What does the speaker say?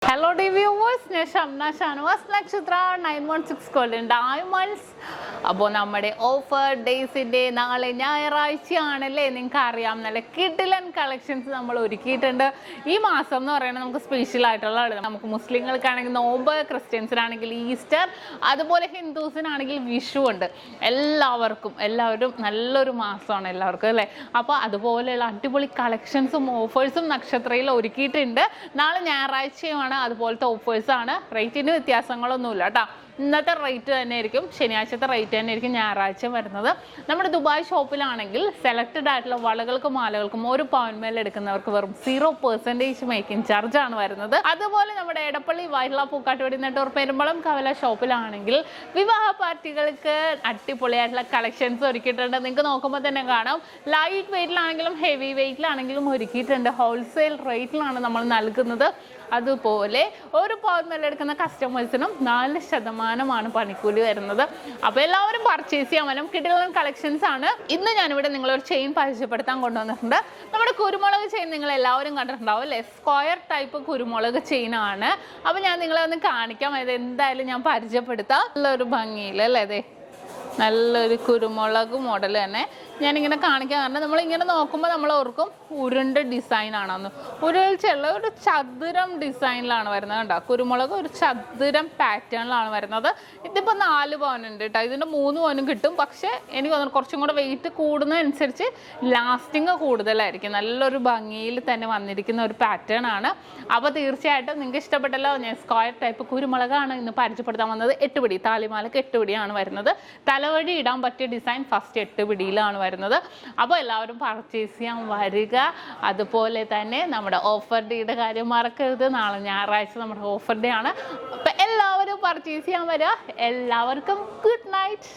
Hello dear viewers, ഞാൻ ഷംന ഷാനവാസ് നക്ഷത്ര 916 golden diamonds. അപ്പോൾ നമ്മുടെ ഓഫർ ഡേയ്സിൻ്റെ നാളെ ഞായറാഴ്ചയാണല്ലേ, നിങ്ങൾക്ക് അറിയാം നല്ല കിടിലൻ കളക്ഷൻസ് നമ്മൾ ഒരുക്കിയിട്ടുണ്ട്. ഈ മാസം എന്ന് പറയുന്നത് നമുക്ക് സ്പെഷ്യൽ ആയിട്ടുള്ള നമുക്ക് മുസ്ലിങ്ങൾക്കാണെങ്കിൽ നോമ്പ്, ക്രിസ്ത്യൻസിനാണെങ്കിൽ ഈസ്റ്റർ, അതുപോലെ ഹിന്ദുസിനാണെങ്കിൽ വിഷു ഉണ്ട്. എല്ലാവരും നല്ലൊരു മാസമാണ് എല്ലാവർക്കും അല്ലേ. അപ്പോൾ അതുപോലെയുള്ള അടിപൊളി കളക്ഷൻസും ഓഫേഴ്സും നക്ഷത്രയിൽ ഒരുക്കിയിട്ടുണ്ട്. നാളെ ഞായറാഴ്ചയുമാണ്, അതുപോലത്തെ ഓഫേഴ്സാണ്. റേറ്റിന് വ്യത്യാസങ്ങളൊന്നുമില്ല കേട്ടോ. ഇന്നത്തെ റേറ്റ് തന്നെ ആയിരിക്കും, ശനിയാഴ്ചത്തെ റേറ്റ് തന്നെ ആയിരിക്കും ഞായറാഴ്ച വരുന്നത്. നമ്മുടെ ദുബായ് ഷോപ്പിലാണെങ്കിൽ സെലക്റ്റഡ് ആയിട്ടുള്ള വളകൾക്കും മാലകൾക്കും ഒരു പവൻമേൽ എടുക്കുന്നവർക്ക് വെറും 0% മേക്കിംഗ് ചാർജ് ആണ് വരുന്നത്. അതുപോലെ നമ്മുടെ എടപ്പള്ളി വൈറ്റ്ല പൂക്കാട്ടുപടി നെട്ടൂർ പെരുമ്പളം കവല ഷോപ്പിലാണെങ്കിൽ വിവാഹ പാർട്ടികൾക്ക് അടിപൊളിയായിട്ടുള്ള കളക്ഷൻസ് ഒരുക്കിയിട്ടുണ്ട്. നിങ്ങൾക്ക് നോക്കുമ്പോൾ തന്നെ കാണാം, ലൈറ്റ് വെയിറ്റിലാണെങ്കിലും ഹെവി വെയിറ്റിലാണെങ്കിലും ഒരുക്കിയിട്ടുണ്ട്. ഹോൾസെയിൽ റേറ്റിലാണ് നമ്മൾ നൽകുന്നത്. അതുപോലെ ഒരു പവൻമേൽ എടുക്കുന്ന കസ്റ്റമേഴ്സിനും 4% പണിക്കൂലി വരുന്നത്. അപ്പോൾ എല്ലാവരും പർച്ചേസ് ചെയ്യാൻ വരും. കിടിലൻ കളക്ഷൻസ് ആണ്. ഇന്ന് ഞാനിവിടെ നിങ്ങളൊരു ചെയിൻ പരിചയപ്പെടുത്താൻ കൊണ്ടുവന്നിട്ടുണ്ട്. നമ്മുടെ കുരുമുളക് ചെയിൻ നിങ്ങൾ എല്ലാവരും കണ്ടിട്ടുണ്ടാവും അല്ലേ. സ്ക്വയർ ടൈപ്പ് കുരുമുളക് ചെയിൻ ആണ്. അപ്പോൾ ഞാൻ നിങ്ങളെ ഒന്ന് കാണിക്കാം. ഇത് എന്തായാലും ഞാൻ പരിചയപ്പെടുത്താം. നല്ലൊരു ഭംഗിയിൽ അല്ലേ, അതെ നല്ലൊരു കുരുമുളക് മോഡൽ തന്നെ ഞാനിങ്ങനെ കാണിക്കാൻ. കാരണം നമ്മളിങ്ങനെ നോക്കുമ്പോൾ നമ്മൾ ഓർക്കും ഉരുണ്ട ഡിസൈൻ ആണെന്ന്. ഉരുളിച്ചുള്ള ഒരു ചതുരം ഡിസൈനിലാണ് വരുന്നത് കേട്ടോ. കുരുമുളക് ഒരു ചതുരം പാറ്റേണിലാണ് വരുന്നത്. ഇതിപ്പോൾ 4 പവനുണ്ട് കേട്ടോ. ഇതിൻ്റെ 3 പവനും കിട്ടും. പക്ഷേ എനിക്ക് തോന്നുന്നു കുറച്ചും കൂടെ വെയിറ്റ് കൂടുന്നതനുസരിച്ച് ലാസ്റ്റിങ് കൂടുതലായിരിക്കും. നല്ലൊരു ഭംഗിയിൽ തന്നെ വന്നിരിക്കുന്ന ഒരു പാറ്റേൺ ആണ്. അപ്പോൾ തീർച്ചയായിട്ടും നിങ്ങൾക്ക് ഇഷ്ടപ്പെട്ടല്ലോ. ഞാൻ സ്ക്വയർ ടൈപ്പ് കുരുമുളകാണ് ഇന്ന് പരിചയപ്പെടുത്താൻ വന്നത്. 8 പിടി, താലിമാലക്ക് 8 പിടിയാണ് വരുന്നത്. തലവഴി ഇടാൻ പറ്റിയ ഡിസൈൻ ഫസ്റ്റ് 8 പിടിയിലാണ് വരുന്നത്. അപ്പോൾ എല്ലാവരും പർച്ചേസ് ചെയ്യാൻ വരിക. അതുപോലെ തന്നെ നമ്മുടെ ഓഫർ ഡേയുടെ കാര്യം മറക്കരുത്. നാളെ ഞായറാഴ്ച നമ്മുടെ ഓഫർ ഡേ ആണ്. അപ്പോൾ എല്ലാവരും പർച്ചേസ് ചെയ്യാൻ വരിക. എല്ലാവർക്കും ഗുഡ് നൈറ്റ്.